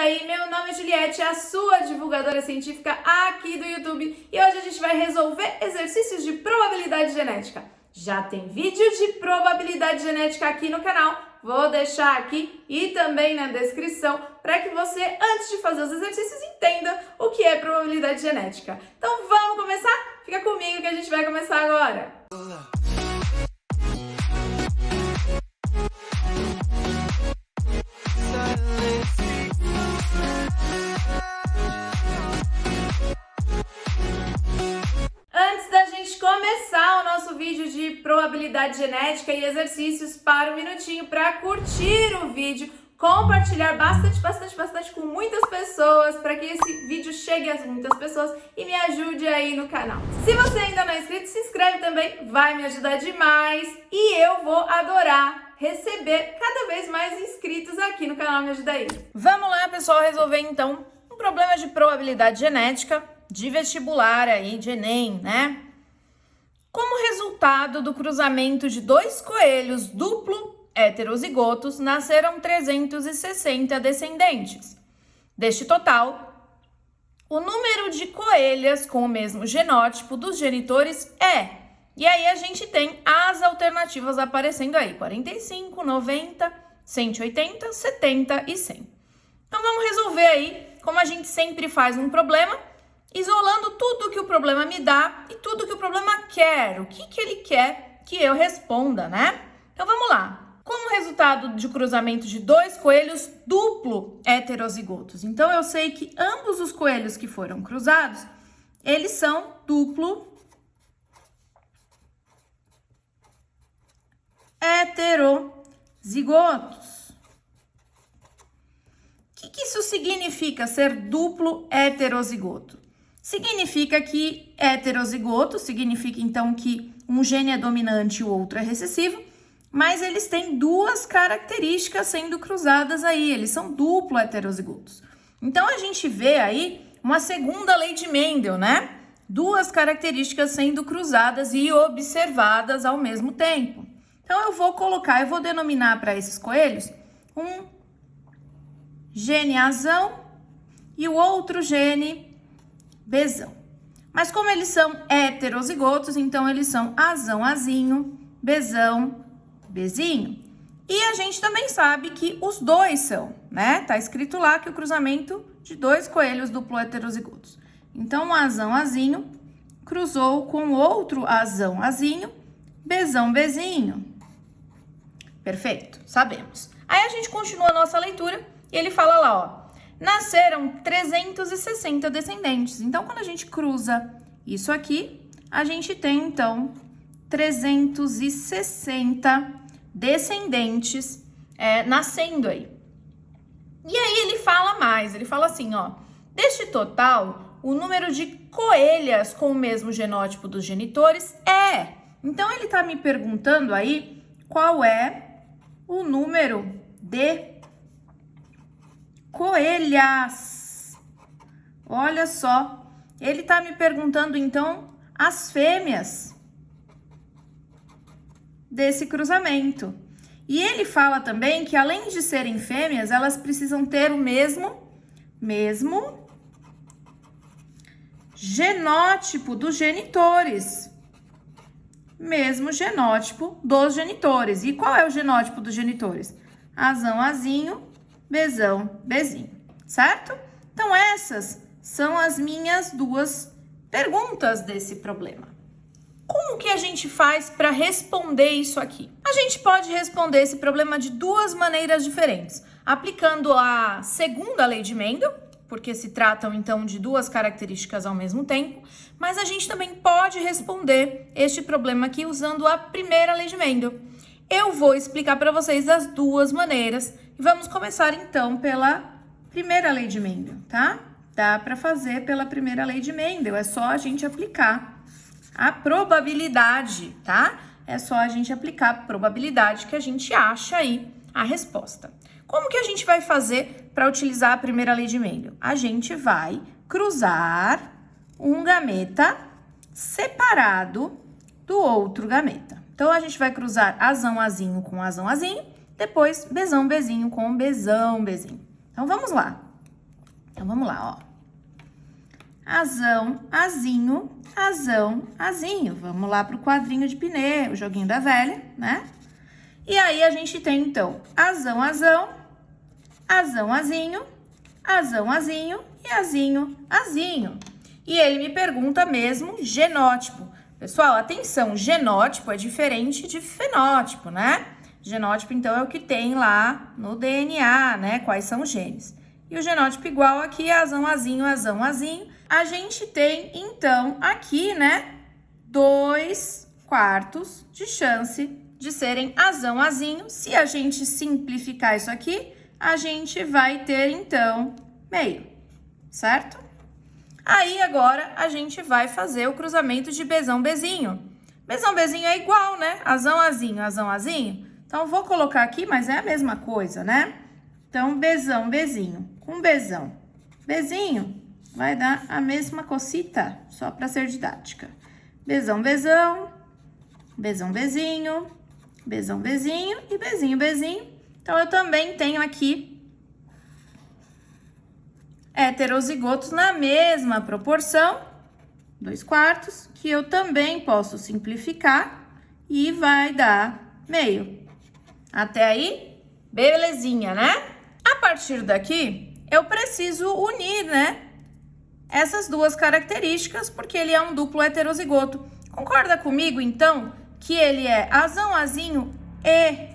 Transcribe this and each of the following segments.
Daí, meu nome é Juliette, a sua divulgadora científica aqui do YouTube, e hoje a gente vai resolver exercícios de probabilidade genética. Já tem vídeo de probabilidade genética aqui no canal, vou deixar aqui e também na descrição para que você, antes de fazer os exercícios, entenda o que é probabilidade genética. Então vamos começar? Fica comigo que a gente vai começar agora! Antes da gente começar o nosso vídeo de probabilidade genética e exercícios, para um minutinho para curtir o vídeo, compartilhar bastante com muitas pessoas, para que esse vídeo chegue a muitas pessoas e me ajude aí no canal. Se você ainda não é inscrito, se inscreve também, vai me ajudar demais e eu vou adorar receber cada vez mais inscritos aqui no canal Me Ajuda Aí. Vamos lá, pessoal, resolver então um problema de probabilidade genética de vestibular aí, de Enem, né? Como resultado do cruzamento de dois coelhos duplo heterozigotos, nasceram 360 descendentes. Deste total, o número de coelhas com o mesmo genótipo dos genitores é... E aí a gente tem as alternativas aparecendo aí, 45, 90, 180, 70 e 100. Então vamos resolver aí, como a gente sempre faz um problema, isolando tudo que o problema me dá e tudo que o problema quer, o que ele quer que eu responda, né? Então vamos lá. Como resultado de cruzamento de dois coelhos duplo heterozigotos. Então eu sei que ambos os coelhos que foram cruzados, eles são duplo heterozigotos. O que isso significa, ser duplo heterozigoto? Significa que heterozigoto significa então que um gene é dominante e o outro é recessivo, mas eles têm duas características sendo cruzadas aí, eles são duplo heterozigotos. Então a gente vê aí uma segunda lei de Mendel, né? Duas características sendo cruzadas e observadas ao mesmo tempo. Então eu vou denominar para esses coelhos um gene Azão e o outro gene Bzão. Mas como eles são heterozigotos, então eles são Azão, Azinho, Bzão, Bzinho. E a gente também sabe que os dois são, né? Tá escrito lá que o cruzamento de dois coelhos duplo heterozigotos. Então, o Azão, Azinho cruzou com outro Azão, Azinho, Bzão, Bzinho. Perfeito, sabemos. Aí a gente continua a nossa leitura e ele fala lá, ó. Nasceram 360 descendentes. Então, quando a gente cruza isso aqui, a gente tem, então, 360 descendentes nascendo aí. E aí ele fala mais, ele fala assim, ó. Deste total, o número de coelhas com o mesmo genótipo dos genitores é... Então, ele tá me perguntando aí qual é o número de coelhas. Olha só, ele tá me perguntando então as fêmeas desse cruzamento. E ele fala também que além de serem fêmeas, elas precisam ter o mesmo genótipo dos genitores. Mesmo genótipo dos genitores. E qual é o genótipo dos genitores? Azão, Azinho, Bzão, Bzinho, certo? Então, essas são as minhas duas perguntas desse problema. Como que a gente faz para responder isso aqui? A gente pode responder esse problema de duas maneiras diferentes. Aplicando a segunda lei de Mendel, porque se tratam, então, de duas características ao mesmo tempo. Mas a gente também pode responder este problema aqui usando a primeira lei de Mendel. Eu vou explicar para vocês as duas maneiras e vamos começar então pela primeira lei de Mendel, tá? Dá para fazer pela primeira lei de Mendel, é só a gente aplicar a probabilidade, tá? É só a gente aplicar a probabilidade que a gente acha aí a resposta. Como que a gente vai fazer para utilizar a primeira lei de Mendel? A gente vai cruzar um gameta separado do outro gameta. Então, a gente vai cruzar Azão, Azinho com Azão, Azinho, depois Bzão, Bzinho com Bzão, Bzinho. Então, vamos lá. Então, vamos lá, ó. Azão, azinho, azão, azinho. Vamos lá pro quadrinho de pneu, o joguinho da velha, né? E aí, a gente tem, então, azão, azão, azão, azinho, azão, azinho e azinho, azinho. E ele me pergunta mesmo genótipo. Pessoal, atenção, genótipo é diferente de fenótipo, né? Genótipo, então, é o que tem lá no DNA, né? Quais são os genes. E o genótipo igual aqui é azão, azinho, azão, azinho. A gente tem, então, aqui, né, 2/4 de chance de serem azão, azinho. Se a gente simplificar isso aqui, a gente vai ter, então, meio, certo? Aí, agora, a gente vai fazer o cruzamento de bezão, bezinho. Bezão, bezinho é igual, né? Azão, azinho, azão, azinho. Então, vou colocar aqui, mas é a mesma coisa, né? Então, bezão, bezinho, com bezão, bezinho, vai dar a mesma cosita, só para ser didática. Bezão, bezão, bezão, bezinho, bezão, bezinho e bezinho, bezinho. Então, eu também tenho aqui heterozigotos na mesma proporção, 2/4, que eu também posso simplificar e vai dar meio. Até aí, belezinha, né? A partir daqui, eu preciso unir, né, essas duas características, porque ele é um duplo heterozigoto. Concorda comigo, então, que ele é azão, azinho e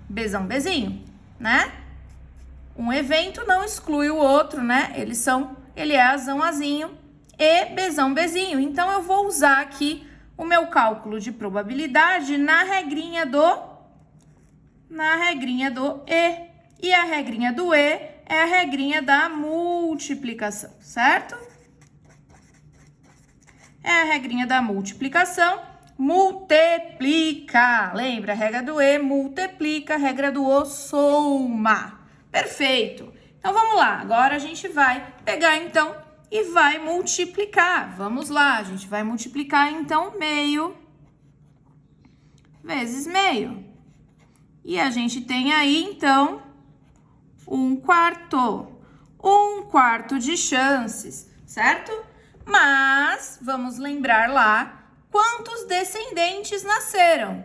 bezão, bezinho, né? Um evento não exclui o outro, né? Ele é azão, azinho e bezão, bezinho. Então, eu vou usar aqui o meu cálculo de probabilidade na regrinha do E. E a regrinha do E é a regrinha da multiplicação, certo? É a regrinha da multiplicação. Multiplica. Lembra? A regra do E multiplica, a regra do O soma. Perfeito. Então, vamos lá. Agora, a gente vai pegar, então, e vai multiplicar. Vamos lá. A gente vai multiplicar, então, meio vezes meio. E a gente tem aí, então, 1/4. 1/4 de chances, certo? Mas, vamos lembrar lá, quantos descendentes nasceram?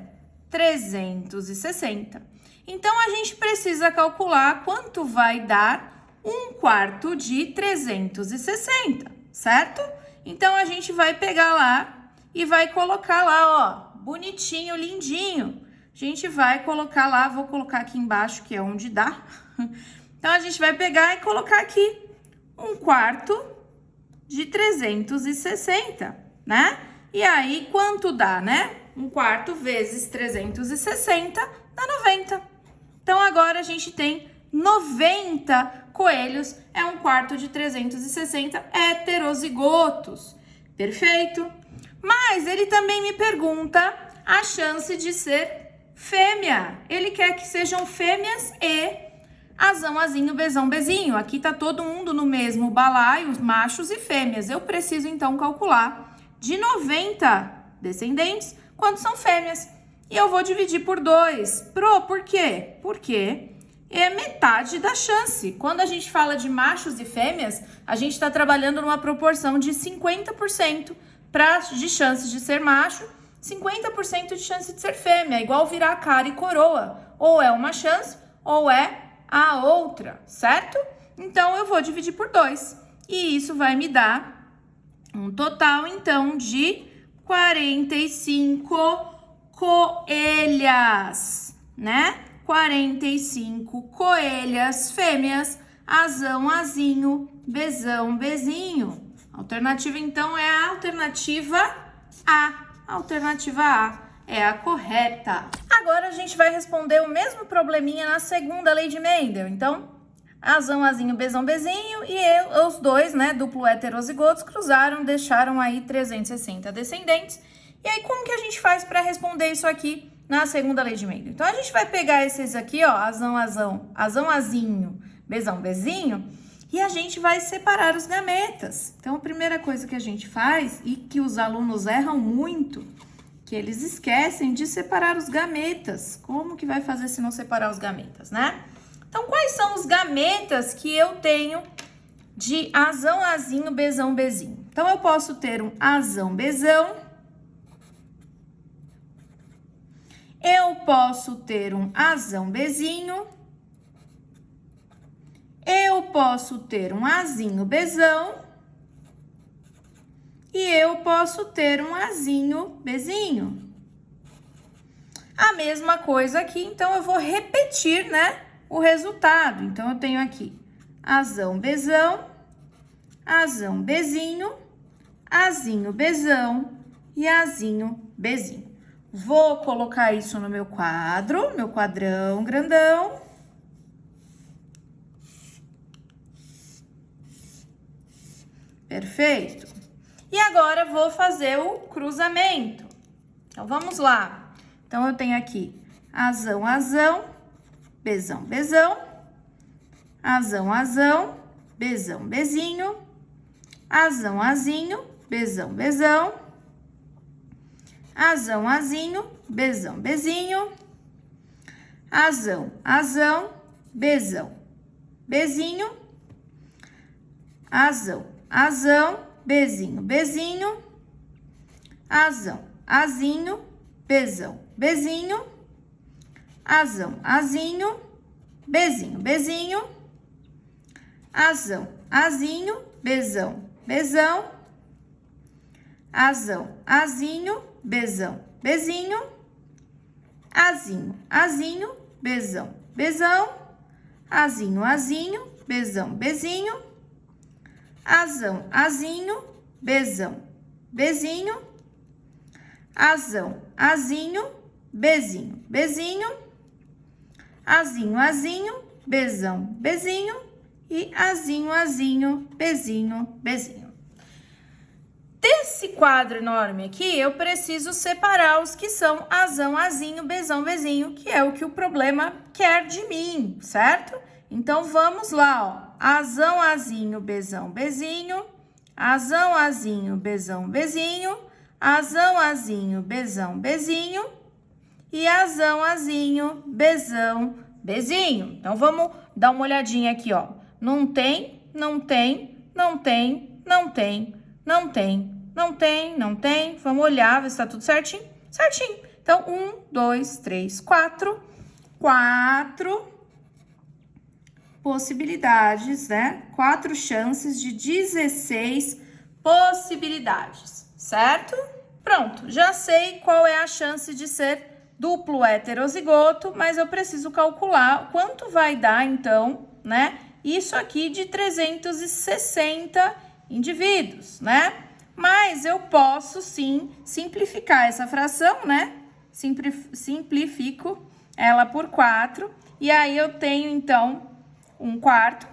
360. Então, a gente precisa calcular quanto vai dar 1/4 de 360, certo? Então, a gente vai pegar lá e vai colocar lá, ó, bonitinho, lindinho. A gente vai colocar lá, vou colocar aqui embaixo, que é onde dá. Então, a gente vai pegar e colocar aqui 1/4 de 360, né? E aí, quanto dá, né? 1/4 vezes 360 dá 90. Então, agora a gente tem 90 coelhos, é 1/4 de 360 heterozigotos. Perfeito? Mas ele também me pergunta a chance de ser fêmea. Ele quer que sejam fêmeas e azão, azinho, bezão, bezinho. Aqui tá todo mundo no mesmo balaio, machos e fêmeas. Eu preciso, então, calcular de 90 descendentes, quantos são fêmeas. E eu vou dividir por 2. Por quê? Porque é metade da chance. Quando a gente fala de machos e fêmeas, a gente está trabalhando numa proporção de 50% de chances de ser macho, 50% de chance de ser fêmea, igual virar cara e coroa. Ou é uma chance, ou é a outra, certo? Então, eu vou dividir por 2. E isso vai me dar um total, então, de 45 coelhas, né? 45 coelhas fêmeas, azão, azinho, bezão, bezinho. A alternativa, então, é a alternativa A. A alternativa A é a correta. Agora, a gente vai responder o mesmo probleminha na segunda lei de Mendel. Então, azão, azinho, bezão, bezinho e os dois, né, duplo heterozigotos, cruzaram, deixaram aí 360 descendentes. E aí, como que a gente faz para responder isso aqui na segunda lei de Mendel? Então, a gente vai pegar esses aqui, ó, azão, azão, azão, azinho, bezão, bezinho, e a gente vai separar os gametas. Então, a primeira coisa que a gente faz, e que os alunos erram muito, que eles esquecem de separar os gametas. Como que vai fazer se não separar os gametas, né? Então, quais são os gametas que eu tenho de Azão, Azinho, Bzão, Bzinho. Então, eu posso ter um Azão, Bzão. Eu posso ter um Azão, Bzinho. Eu posso ter um Azinho, Bzão. E eu posso ter um Azinho, Bzinho. A mesma coisa aqui, então, eu vou repetir, né, o resultado. Então, eu tenho aqui Azão, Bzão, Azão, Bzinho, Azinho, Bzão e Azinho, Bzinho. Vou colocar isso no meu quadro, meu quadrão grandão. Perfeito. E agora, vou fazer o cruzamento. Então, vamos lá. Então, eu tenho aqui Azão, Azão, Bzão, Bzão, Azão, Azão, Bzão, Bzinho, Azão, Azinho, Bzão, Bzão, Azão, Azinho, Bzão, Bzinho, Azão, Azão, Bzão, Bzinho, Azão, Azão, Bzinho, Bzinho, Azão, Azinho, Bzão, Bzinho, Azão, Azinho, Bzinho, Bzinho, Azão, Azinho, Bzão, Bzão, Azão, Azinho, Bzão, Bzinho, Azinho, Azinho, Bzão, Bzão, Azinho, Azinho, Bzão, Bzinho, Azão, Azinho, Bzão, Bzinho, Azão, Azinho, Bzinho, Bzinho, Azinho, Azinho, Bzão, Bzinho e Azinho, Azinho, Bzinho, Bzinho. Desse quadro enorme aqui, eu preciso separar os que são Azão, Azinho, Bzão, Bzinho, que é o que o problema quer de mim, certo? Então, vamos lá, ó. Azão, Azinho, Bzão, Bzinho, Azão, Azinho, Bzão, Bzinho, Azão, Azinho, Bzão, Bzinho e Azão, Azinho, Bzão, Bzinho. Então, vamos dar uma olhadinha aqui, ó. Não tem, não tem, não tem, não tem, não tem, não tem, não tem. Vamos olhar, ver se tá tudo certinho? Certinho. Então, 1, 2, 3, 4. 4 possibilidades, né? 4 chances de 16 possibilidades, certo? Pronto, já sei qual é a chance de ser duplo heterozigoto, mas eu preciso calcular quanto vai dar, então, né? Isso aqui de 360 indivíduos, né? Mas eu posso, sim, simplificar essa fração, né? Simplifico ela por 4, e aí eu tenho, então, 1/4,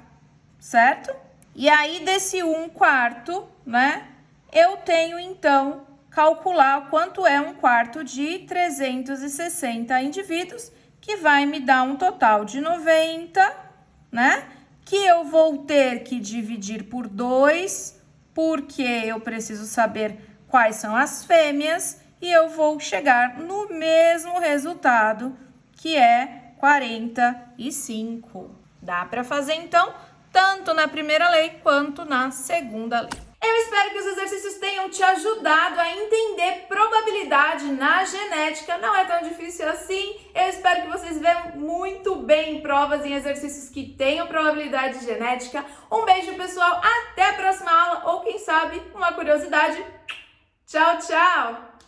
certo? E aí, desse 1/4, né? Eu tenho, então, calcular quanto é 1/4 de 360 indivíduos, que vai me dar um total de 90, né? Que eu vou ter que dividir por 2, porque eu preciso saber quais são as fêmeas, e eu vou chegar no mesmo resultado, que é 45. Dá para fazer, então, tanto na primeira lei quanto na segunda lei. Eu espero que os exercícios tenham te ajudado a entender probabilidade na genética. Não é tão difícil assim. Eu espero que vocês vejam muito bem em provas em exercícios que tenham probabilidade genética. Um beijo, pessoal. Até a próxima aula. Ou, quem sabe, uma curiosidade. Tchau, tchau!